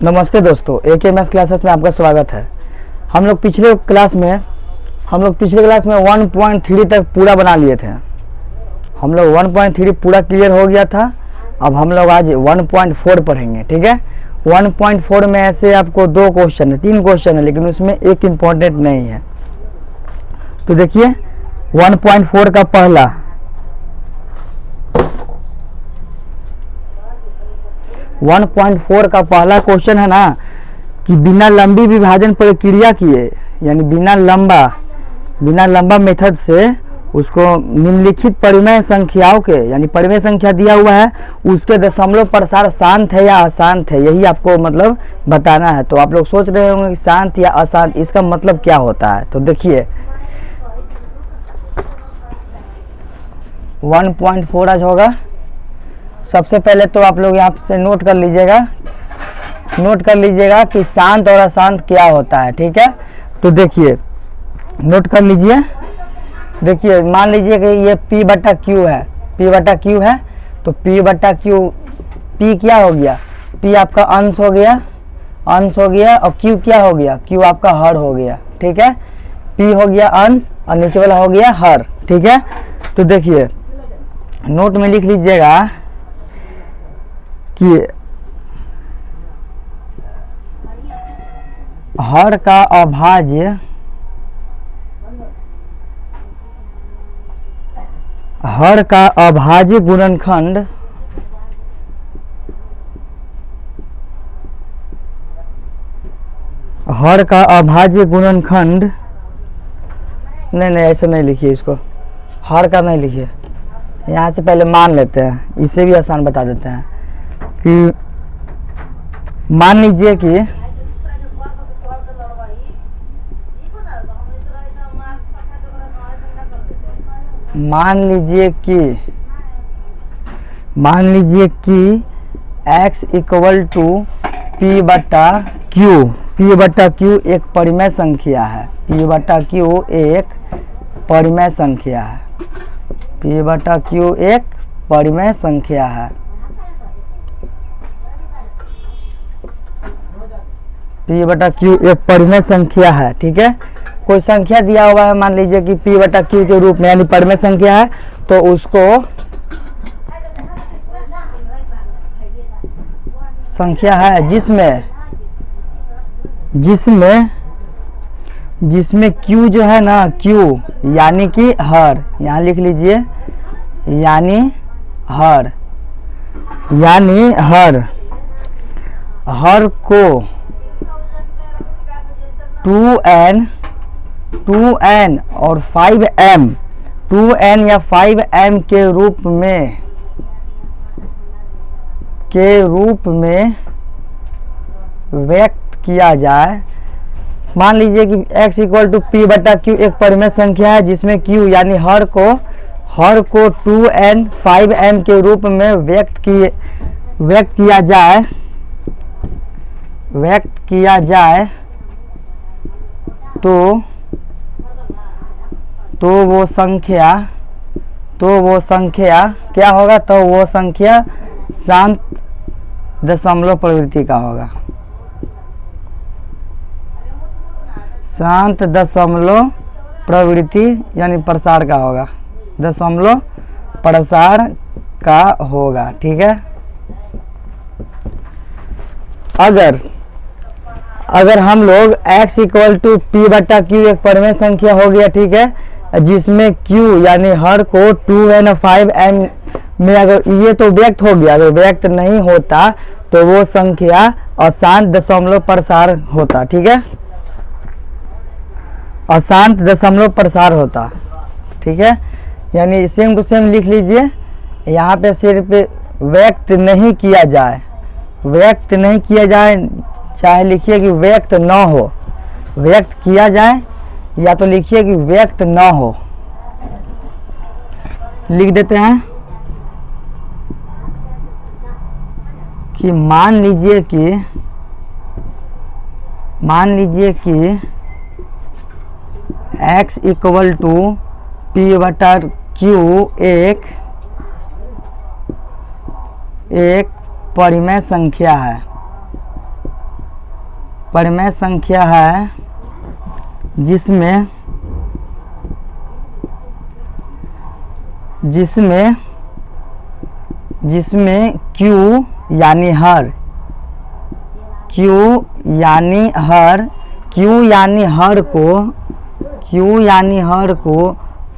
नमस्ते दोस्तों, AKMS classes में आपका स्वागत है। हम लोग पिछले क्लास में 1.3 तक पूरा बना लिए थे। हम लोग 1.3 पूरा क्लियर हो गया था। अब हम लोग आज 1.4 पढ़ेंगे, ठीक है। 1.4 में ऐसे आपको 2 क्वेश्चन है, 3 क्वेश्चन है, लेकिन उसमें एक इम्पोर्टेंट नहीं है। तो देखिए 1.4 का पहला 1.4 का पहला क्वेश्चन है ना कि बिना लंबी विभाजन प्रक्रिया किए, यानी बिना लंबा मेथड से उसको निम्नलिखित परिमेय संख्याओं के, यानी परिमेय संख्या दिया हुआ है, उसके दशमलव प्रसार शांत है या अशांत है, यही आपको मतलब बताना है। तो आप लोग सोच रहे होंगे कि शांत या अशांत, इसका मतलब क्या होता है। तो देखिए 1.4 आज होगा। सबसे पहले तो आप लोग यहाँ से नोट कर लीजिएगा कि शांत और अशांत क्या होता है, ठीक है। तो देखिए नोट कर लीजिए। देखिए मान लीजिए कि ये P/Q है, P/Q है, तो P/Q P क्या हो गया, P आपका अंश हो गया और Q क्या हो गया, Q आपका हर हो गया, ठीक है। P हो गया अंश और नीचे वाला हो गया हर, ठीक है। तो देखिए नोट में लिख लीजिएगा कि हर का अभाज्य गुणनखंड नहीं ऐसे नहीं लिखिए, इसको हर का नहीं लिखिए। यहाँ से पहले मान लेते हैं, इसे भी आसान बता देते हैं कि मान लीजिए कि x इक्वल टू P/Q एक परिमेय संख्या है, P/Q एक परिमेय संख्या है, P/Q एक परिमेय संख्या है। P/Q एक परिमेय संख्या है, ठीक है। कोई संख्या दिया हुआ है, मान लीजिए कि P/Q के रूप में, यानी परिमेय संख्या है, तो उसको संख्या है जिसमें Q जो है ना, Q यानी कि हर, यहाँ लिख लीजिए यानी हर को 2n और 5m 2n या 5m के रूप में व्यक्त किया जाए। मान लीजिए कि x इक्वल टू P/Q एक परिमेय संख्या है जिसमें Q यानी हर को 2n 5m के रूप में व्यक्त किया जाए तो वो संख्या क्या होगा, तो वो संख्या शांत दशमलव प्रवृत्ति का होगा, शांत दशमलव प्रवृत्ति यानी प्रसार का होगा, दशमलव प्रसार का होगा, ठीक है। अगर हम लोग x इक्वल टू P/Q एक परिमेय संख्या हो गया, ठीक है, जिसमें Q यानी हर को 2n और 5m में, अगर ये तो व्यक्त हो गया, अगर व्यक्त नहीं होता तो वो संख्या अशांत दशमलव प्रसार होता, ठीक है, अशांत दशमलव प्रसार होता, ठीक है। यानी सेम टू सेम लिख लीजिए, यहाँ पे सिर्फ व्यक्त नहीं किया जाए, चाहे लिखिए कि व्यक्त न हो, व्यक्त किया जाए, या तो लिखिए कि व्यक्त न हो, लिख देते हैं कि मान लीजिए कि x इक्वल टू P/Q एक परिमेय संख्या है, परिमेय संख्या है जिसमें Q यानी हर को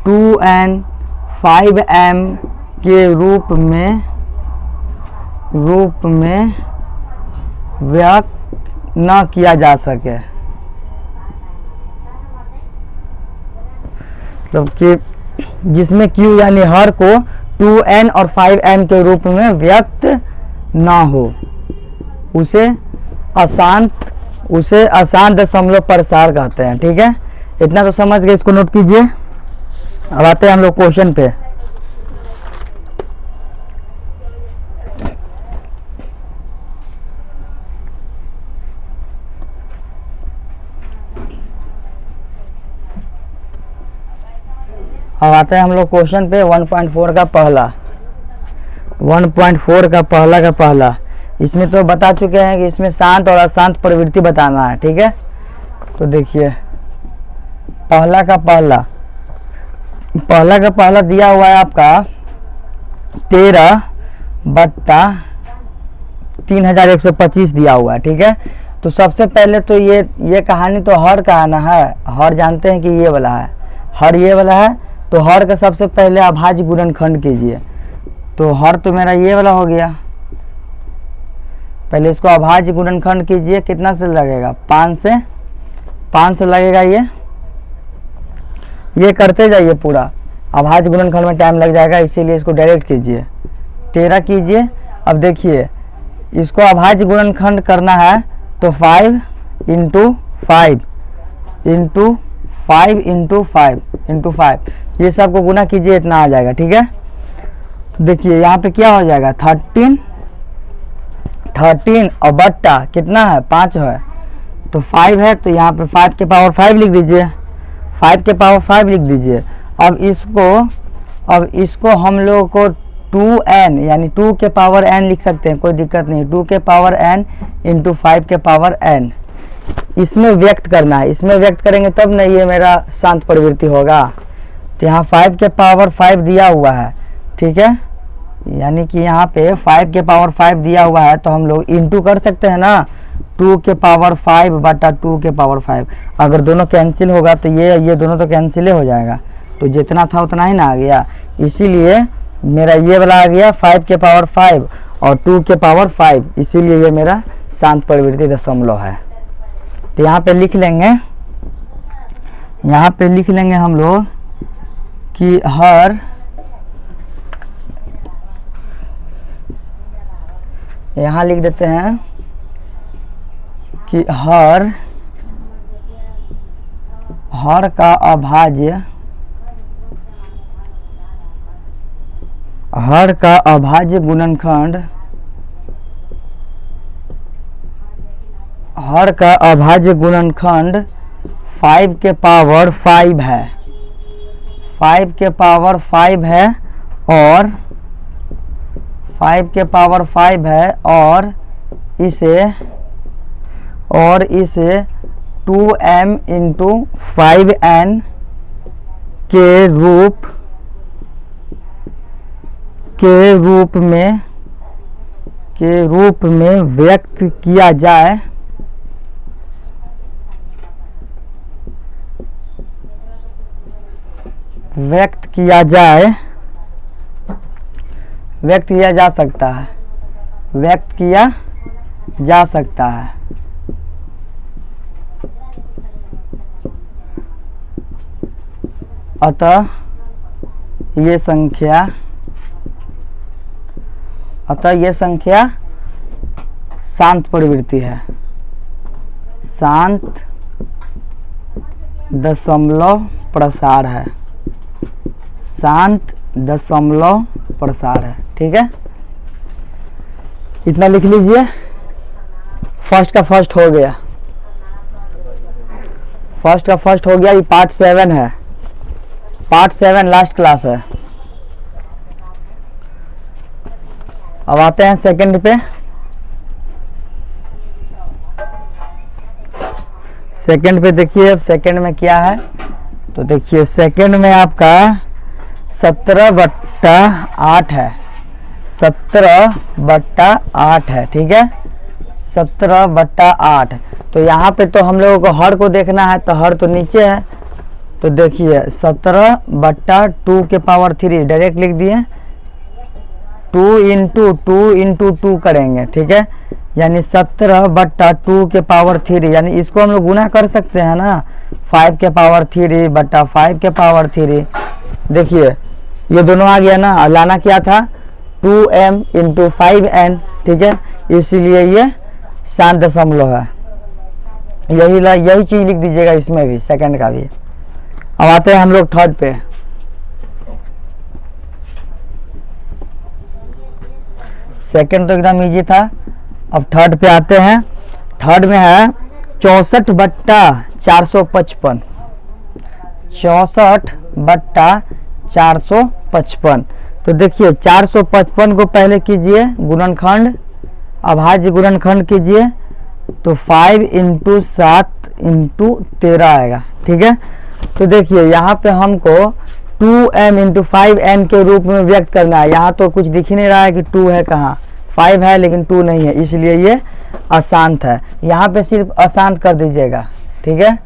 2n 5m के रूप में व्यक्त न किया जा सके। मतलब कि जिसमें Q यानी हर को 2n और 5m के रूप में व्यक्त ना हो, उसे अशांत दशमलव प्रसार कहते हैं। ठीक है, इतना तो समझ गए, इसको नोट कीजिए। अब आते हैं हम लोग क्वेश्चन पे। अब आते हैं हम लोग क्वेश्चन पे 1.4 का पहला। इसमें तो बता चुके हैं कि इसमें शांत और अशांत प्रवृत्ति बताना है। ठीक है, तो देखिए पहला का पहला दिया हुआ है आपका 13/3125 दिया हुआ है। ठीक है, तो सबसे पहले तो ये कहानी तो हर का आना है। हर जानते हैं कि ये वाला है, हर ये वाला है। तो हर का सबसे पहले अभाज्य गुणनखंड कीजिए। तो हर तो मेरा ये वाला हो गया, पहले इसको अभाज्य गुणनखंड कीजिए। कितना से लगेगा? 5 से लगेगा। ये करते जाइए पूरा, अभाज्य गुणनखंड में टाइम लग जाएगा, इसीलिए इसको डायरेक्ट कीजिए। 13 कीजिए। अब देखिए इसको अभाज्य गुणनखंड करना है तो 5 इंटू 5 ये सब को गुना कीजिए, इतना आ जाएगा। ठीक है, देखिए यहाँ पे क्या हो जाएगा 13 और बट्टा कितना है 5 है, तो 5 है, तो यहाँ पे 5 के पावर 5 लिख दीजिए। 5 के पावर 5 लिख दीजिए। अब इसको हम लोग को 2n यानी 2 के पावर n लिख सकते हैं, कोई दिक्कत नहीं। 2 के पावर n इंटू 5 के पावर n इसमें व्यक्त करना है। इसमें व्यक्त करेंगे तब ना ये मेरा शांत प्रवृत्ति होगा। तो यहाँ 5 के पावर 5 दिया हुआ है। ठीक है, यानी कि यहाँ पे 5 के पावर 5 दिया हुआ है, तो हम लोग इंटू कर सकते हैं ना, 2 के पावर 5 बटा 2 के पावर 5। अगर दोनों कैंसिल होगा तो ये दोनों तो कैंसिल हो जाएगा, तो जितना था उतना ही ना आ गया। इसीलिए मेरा ये वाला आ गया 5 के पावर 5 और 2 के पावर 5, इसीलिए ये मेरा शांत प्रवृत्ति दशमलव है। तो यहाँ पे लिख लेंगे हम लोग कि हर यहाँ लिख देते हैं कि हर का अभाज्य गुणनखंड 5 के पावर 5 है। 5 के पावर 5 है और 5 के पावर 5 है और इसे 2m इंटू 5n के रूप में व्यक्त किया जाए। व्यक्त किया जा सकता है। अतः ये संख्या शांत प्रवृत्ति है, शांत दशमलव प्रसार है, शांत दशमलव प्रसार है। ठीक है, इतना लिख लीजिए। फर्स्ट का फर्स्ट हो गया, ये पार्ट 7 है। पार्ट 7 लास्ट क्लास है। अब आते हैं सेकंड पे। सेकंड पे देखिए, अब सेकंड में क्या है, तो देखिए सेकंड में आपका 17/8 है, 17/8 है, ठीक है, 17/8। तो यहाँ पे तो हम लोगों को हर को देखना है, तो हर तो नीचे है, तो देखिए 17/2 के पावर 3 डायरेक्ट लिख दिए, 2 × 2 करेंगे, ठीक है, यानी 17/2 के पावर 3, यानी इसको हम लोग गुना कर सकते हैं ना, 5 के पावर 3 बट्टा 5 के पावर 3। देखिए ये दोनों आ गया ना, लाना क्या था 2m × 5n, ठीक है, इसीलिए ये 7 दशमलव है, यही चीज लिख दीजिएगा इसमें भी, सेकंड का भी। अब आते हैं हम लोग थर्ड पे। सेकंड तो एकदम इजी था, अब थर्ड पे आते हैं। थर्ड में है 64/455, 64/455। तो देखिए 455 को पहले कीजिए गुणनखंड, अभाज्य गुणनखंड कीजिए, तो 5 × 7 × 13 आएगा, ठीक है। तो देखिए यहाँ पे हमको 2m × 5n के रूप में व्यक्त करना है। यहाँ तो कुछ दिख ही नहीं रहा है कि 2 है कहाँ, 5 है लेकिन 2 नहीं है, इसलिए ये अशांत है। यहाँ पे सिर्फ अशांत कर दीजिएगा, ठीक है,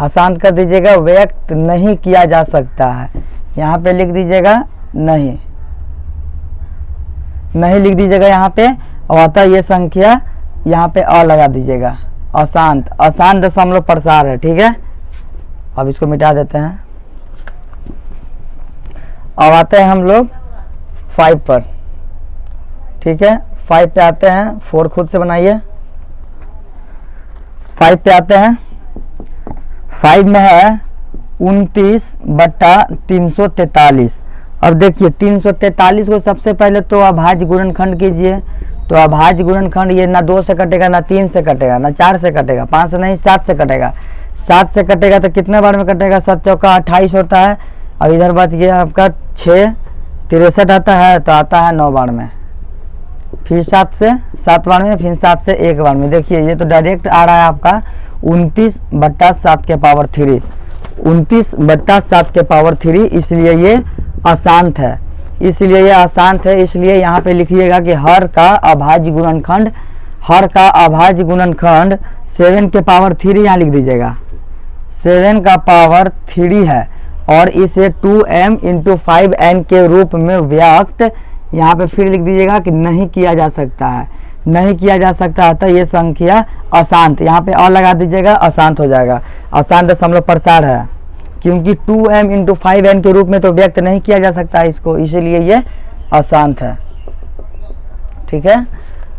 अशांत कर दीजिएगा, व्यक्त नहीं किया जा सकता है। यहाँ पे लिख दीजिएगा नहीं लिख दीजिएगा यहाँ पे, और अतः ये संख्या यहाँ पे अ लगा दीजिएगा, अशांत दशमलव प्रसार है, ठीक है। अब इसको मिटा देते हैं। अब आते हैं हम लोग 5 पर, ठीक है, 5 पे आते हैं, 4 खुद से बनाइए। 5 पे आते हैं, 5 में है 29/343। अब देखिए 343 को सबसे पहले तो अभाज्य गुणनखंड कीजिए, तो अभाज्य गुणनखंड ये ना 2 से कटेगा, ना 3 से कटेगा, ना 4 से कटेगा, 5 से नहीं 7 से कटेगा। 7 से कटेगा तो कितने बार में कटेगा, 7 चौका 28 होता है, और इधर बच गया आपका 6, 63 आता है, तो आता है 9 बार में, फिर 7 से 7 बार में, फिर 7 से 1 बार में। देखिए ये तो डायरेक्ट आ रहा है आपका 29/7 के पावर 3, 29/7 के पावर 3, इसलिए ये अशांत है, इसलिए ये अशांत है। इसलिए यहाँ पे लिखिएगा कि हर का अभाज्य गुणनखंड, हर का अभाज्य गुणनखंड 7 के पावर 3 यहाँ लिख दीजिएगा, 7 का पावर 3 है, और इसे 2m × 5n के रूप में व्यक्त यहाँ पे फिर लिख दीजिएगा कि नहीं किया जा सकता है, नहीं किया जा सकता, अतः ये संख्या अशांत, यहाँ पे अ लगा दीजिएगा, अशांत हो जाएगा, अशांत दशमलव प्रसार है, क्योंकि 2m × 5n के रूप में तो व्यक्त नहीं किया जा सकता है इसको, इसीलिए ये अशांत है, ठीक है।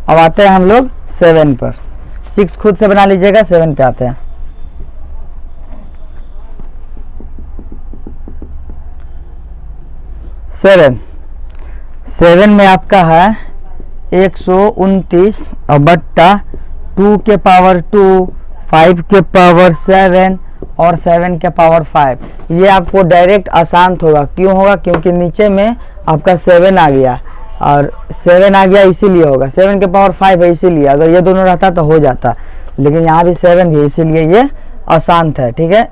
अब आते हैं हम लोग 7 पर, 6 खुद से बना लीजिएगा, 7 पे आते हैं। 7 में आपका है 129/2 के पावर 2, 5 के पावर 7 और 7 के पावर 5। ये आपको डायरेक्ट अशांत होगा, क्यों होगा, क्योंकि नीचे में आपका 7 आ गया, और 7 आ गया इसीलिए होगा, 7 के पावर 5 है इसीलिए, अगर ये दोनों रहता तो हो जाता, लेकिन यहाँ भी 7 भी, इसीलिए ये अशांत है, ठीक है।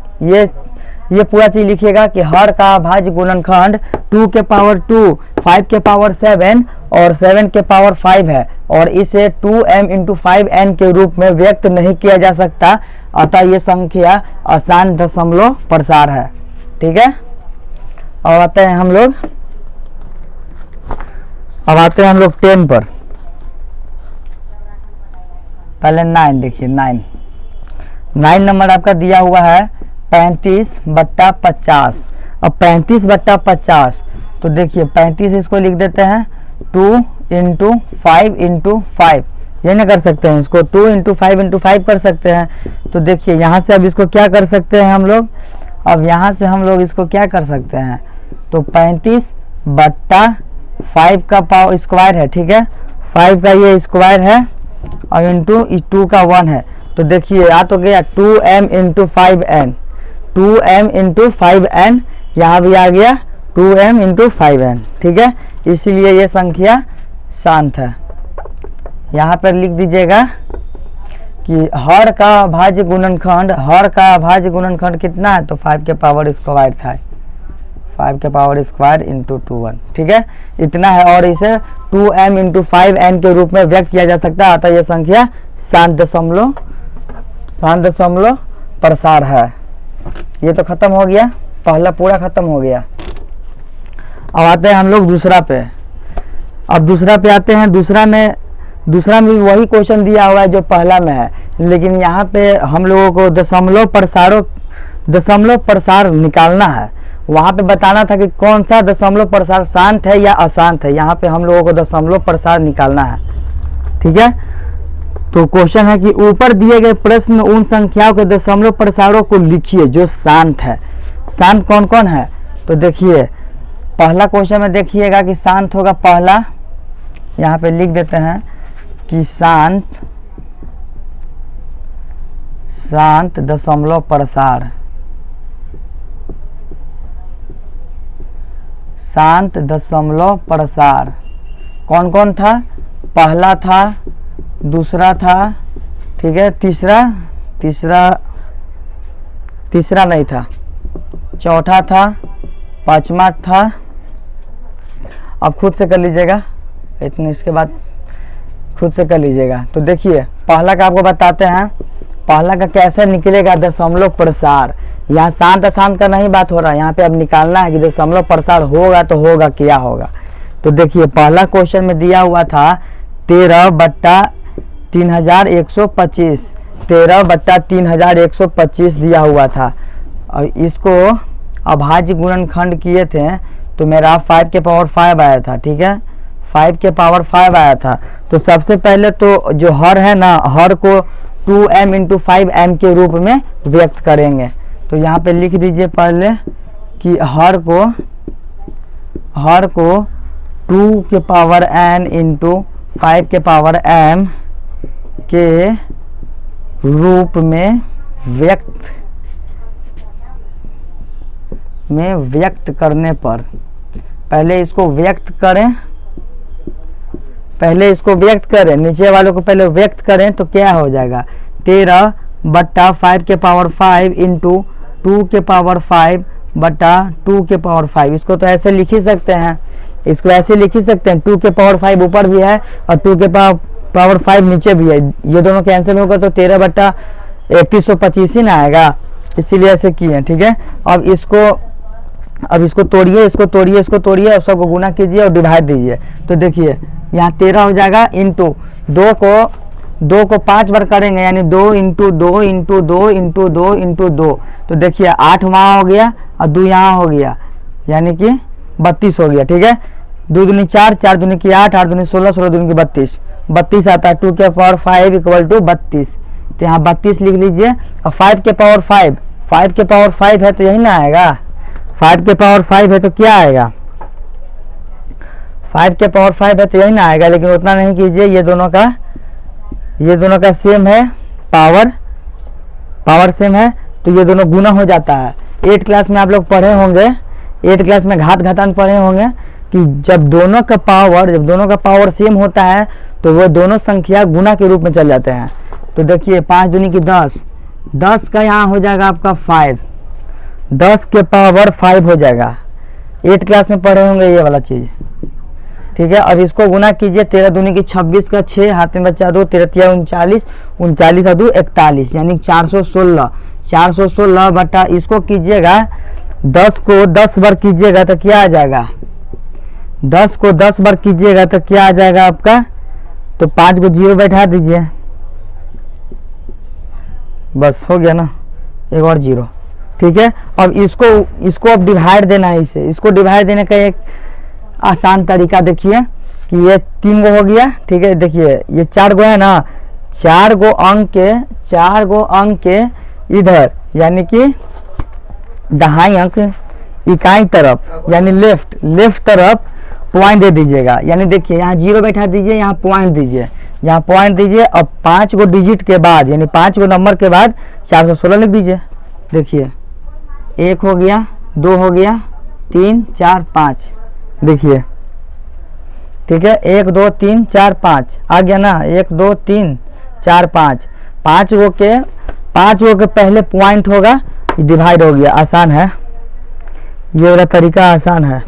ये पूरा चीज लिखिएगा कि हर का अभाज्य गुणनखंड 2 के पावर 2, 5 के पावर 7 और 7 के पावर 5 है, और इसे 2m × 5n के रूप में व्यक्त नहीं किया जा सकता, अतः ये संख्या अशांत दशमलव प्रसार है, ठीक है। अब आते हैं हम लोग 10 पर। पहले 9 देखिए, 9 नंबर आपका दिया हुआ है 35/50। अब 35/50, तो देखिए 35 इसको लिख देते हैं 2 × 5 × 5, ये ना कर सकते हैं, इसको 2 × 5 × 5 कर सकते हैं। तो देखिए यहाँ से अब इसको क्या कर सकते हैं हम लोग, अब यहाँ से हम लोग इसको क्या कर सकते हैं, तो 35/5 का पावर स्क्वायर है, ठीक है, 5 का ये स्क्वायर है, और इंटू 2 का 1 है। तो देखिए आ तो गया 2m × 5n, 2m × 5n, यहाँ भी आ गया 2m × 5n, ठीक है, इसलिए ये संख्या शांत है। यहाँ पर लिख दीजिएगा कि हर का अभाज्य गुणनखंड कितना है, तो 5 के पावर स्क्वायर था, 5 के पावर स्क्वायर इंटू 2 1, ठीक है, इतना है। और इसे 2m इंटू 5n के रूप में व्यक्त किया जा सकता है, अतः यह संख्या शांत दशमलव प्रसार है। ये तो खत्म हो गया, पहला पूरा खत्म हो गया। अब आते हैं हम लोग दूसरा पे। अब दूसरा पे आते हैं। दूसरा में भी वही क्वेश्चन दिया हुआ है जो पहला में है, लेकिन यहाँ पे हम लोगों को दशमलव प्रसार निकालना है। वहाँ पे बताना था कि कौन सा दशमलव प्रसार शांत है या अशांत है। यहाँ पे हम लोगों को दशमलव प्रसार निकालना है, ठीक है। तो क्वेश्चन है कि ऊपर दिए गए प्रश्न में उन संख्याओं के दशमलव प्रसारों को लिखिए जो शांत है। शांत कौन कौन है, तो देखिए पहला क्वेश्चन में देखिएगा कि शांत होगा पहला, यहाँ पे लिख देते हैं कि शांत दशमलव प्रसार, शांत दशमलव प्रसार कौन कौन था, पहला था, दूसरा था, ठीक है, तीसरा नहीं था, चौथा था, पांचवा था। अब खुद से कर लीजिएगा, इतने इसके बाद खुद से कर लीजिएगा। तो देखिए पहला का आपको बताते हैं, पहला का कैसे निकलेगा दशमलव प्रसार। यहाँ शांत अशांत का नहीं बात हो रहा है, यहाँ पे अब निकालना है कि दशमलव प्रसार होगा तो होगा क्या होगा। तो देखिए पहला क्वेश्चन में दिया हुआ था 13/3125, 13/3125 दिया हुआ था, और इसको अभाज्य गुणनखंड किए थे तो मेरा 5 के पावर 5 आया था, ठीक है, 5 के पावर 5 आया था। तो सबसे पहले तो जो हर है ना, हर को 2m इंटू 5m के रूप में व्यक्त करेंगे। तो यहाँ पे लिख दीजिए पहले कि हर को 2 के पावर n इंटू 5 के पावर m के रूप में व्यक्त करने पर, पहले इसको व्यक्त करें, नीचे वालों को पहले व्यक्त करें तो क्या हो जाएगा, 13/5 के पावर 5 इंटू 2 के पावर 5 बटा 2 के पावर 5। इसको तो ऐसे लिख ही सकते हैं, इसको ऐसे लिख ही सकते हैं, 2 के पावर 5 ऊपर भी है और 2 के पावर 5 नीचे भी है, ये दोनों कैंसिल होगा तो 13/3125 ही ना आएगा, इसीलिए ऐसे किए, ठीक है। अब इसको तोड़िए, इसको तोड़िए और सबको गुना कीजिए और डिवाइड दीजिए। तो देखिए यहाँ 13 हो जाएगा, इंटू 2 को 5 बार करेंगे, यानी 2 इंटू 2 इंटू 2 इंटू 2 इंटू 2। तो देखिए 8 वहाँ हो गया और 2 यहाँ हो गया, यानी कि 32 हो गया, ठीक है। 2 दूनी 4, 4 दूनी की 8, 8 दूनी 16, 16 दूनी की 32 आता है। 2 के पावर 5 इक्वल टू 32, तो यहाँ 32 लिख लीजिए। और 5 के पावर 5 है तो यही ना आएगा, 5 के पावर 5 है तो क्या आएगा, 5 के पावर 5 है तो यही ना आएगा, लेकिन उतना नहीं कीजिए, ये दोनों का सेम है, पावर सेम है, तो ये दोनों गुना हो जाता है। 8 क्लास में आप लोग पढ़े होंगे, 8 क्लास में घातांक पढ़े होंगे कि जब दोनों का पावर सेम होता है तो वो दोनों संख्या गुना के रूप में चल जाते हैं। तो देखिए 5 दूनी की 10, 10 का यहाँ हो जाएगा आपका 5, 10 के पावर 5 हो जाएगा। 8 क्लास में पढ़े होंगे ये वाला चीज, ठीक है। अब इसको गुना कीजिए, 13 दूनी की 26 का 6, हाथ में बचा 2, 13 39, 39 और 2 41, यानी 416 बटा, इसको कीजिएगा 10 को 10 बार कीजिएगा तो क्या आ जाएगा, 10 को 10 बार कीजिएगा तो क्या आ जाएगा आपका, तो 5 को 0 बैठा दीजिए, बस हो गया ना, एक और 0, ठीक है। अब इसको अब डिवाइड देना है, इसको डिवाइड देने का एक आसान तरीका देखिए कि ये 3 गो हो गया, ठीक है। देखिए ये 4 गो है ना, 4 गो अंक के इधर, यानी कि दाहिनी अंक इकाई तरफ, यानी लेफ्ट तरफ पॉइंट दे दीजिएगा। यानी देखिए यहाँ 0 बैठा दीजिए, यहाँ पॉइंट दीजिए, यहाँ पॉइंट दीजिए। अब 5 गो डिजिट के बाद, यानी 5 गो नंबर के बाद 416 लिख दीजिए। देखिए 1 हो गया, 2 हो गया, 3 4 5, देखिए, ठीक है, 1 2 3 4 5 आ गया ना, 1 2 3 4 5, 5 गो के पहले पॉइंट होगा, डिवाइड हो गया। आसान है, ये वाला तरीका आसान है।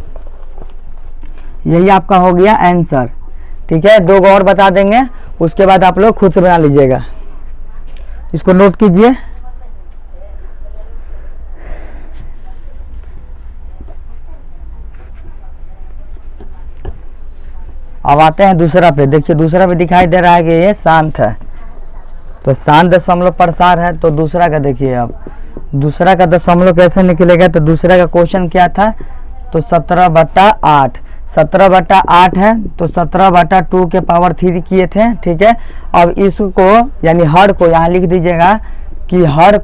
यही आपका हो गया आंसर। ठीक है, 2 और बता देंगे, उसके बाद आप लोग खुद से बना लीजिएगा। इसको नोट कीजिए। अब आते हैं दूसरा पे। देखिए दूसरा पे दिखाई दे रहा है कि ये शांत है, तो शांत दशमलव प्रसार है। तो दूसरा का देखिए, अब दूसरा का दशमलव कैसे निकलेगा। तो दूसरा का क्वेश्चन क्या था, तो 17/8, 17/8 है, तो 17/2 के पावर 3 किए थे। ठीक है, अब इसको यानी हर को यहाँ लिख दीजिएगा कि हर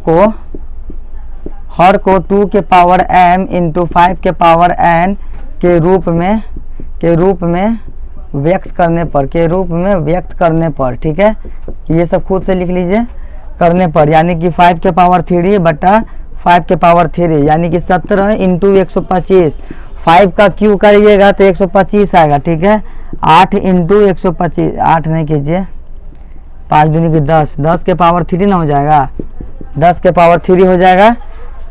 को 2 के पावर m इंटू 5 के पावर n के रूप में व्यक्त करने पर, ठीक है, ये सब खुद से लिख लीजिए, करने पर, यानी कि 5 के पावर 3 बटा 5 के पावर 3, यानी कि 17 इंटू 125। 5 का क्यू करिएगा तो 125 आएगा। ठीक है, 8 इंटू 125, 8 नहीं कीजिए, 5 दूनी की 10, 10 के पावर 3 ना हो जाएगा, 10 के पावर 3 हो जाएगा।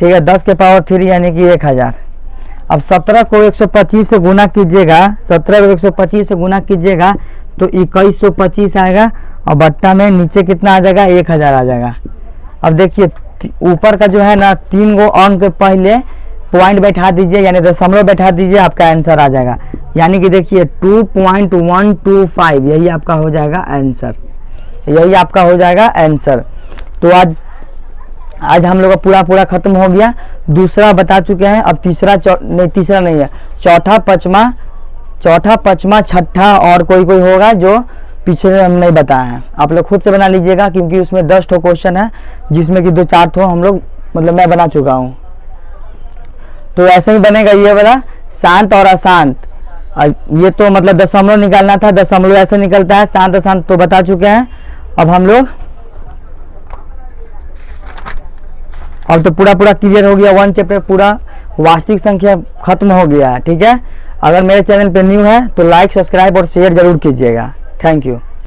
ठीक है, 10 के पावर 3 यानी कि 1000। अब 17 को 125 से गुना कीजिएगा, 17 को 125 से गुना कीजिएगा तो 2125 आएगा, और बट्टा में नीचे कितना आ जाएगा, 1000 आ जाएगा। अब देखिए ऊपर का जो है ना 3 गो अंक पहले पॉइंट बैठा दीजिए, यानी दशमलव बैठा दीजिए, आपका आंसर आ जाएगा। यानी कि देखिए 2.125, यही आपका हो जाएगा आंसर, यही आपका हो जाएगा आंसर। तो आज हम लोग का पूरा खत्म हो गया। दूसरा बता चुके हैं, अब तीसरा नहीं है, चौथा पांचवा छठा और कोई होगा जो पीछे हम नहीं बताए हैं। आप लोग खुद से बना लीजिएगा, क्योंकि उसमें 10 ठो क्वेश्चन है, जिसमें कि 2-4 ठो हम लोग मैं बना चुका हूँ। तो ऐसे ही बनेगा ये वाला शांत और अशांत। ये तो दशमलव निकालना था, दशमलव ऐसे निकलता है, शांत अशांत तो बता चुके हैं। अब हम लोग तो पूरा क्लियर हो गया। 1 चैप्टर पूरा वास्तविक संख्या खत्म हो गया है। ठीक है, अगर मेरे चैनल पे न्यू है तो लाइक, सब्सक्राइब और शेयर जरूर कीजिएगा। Thank you.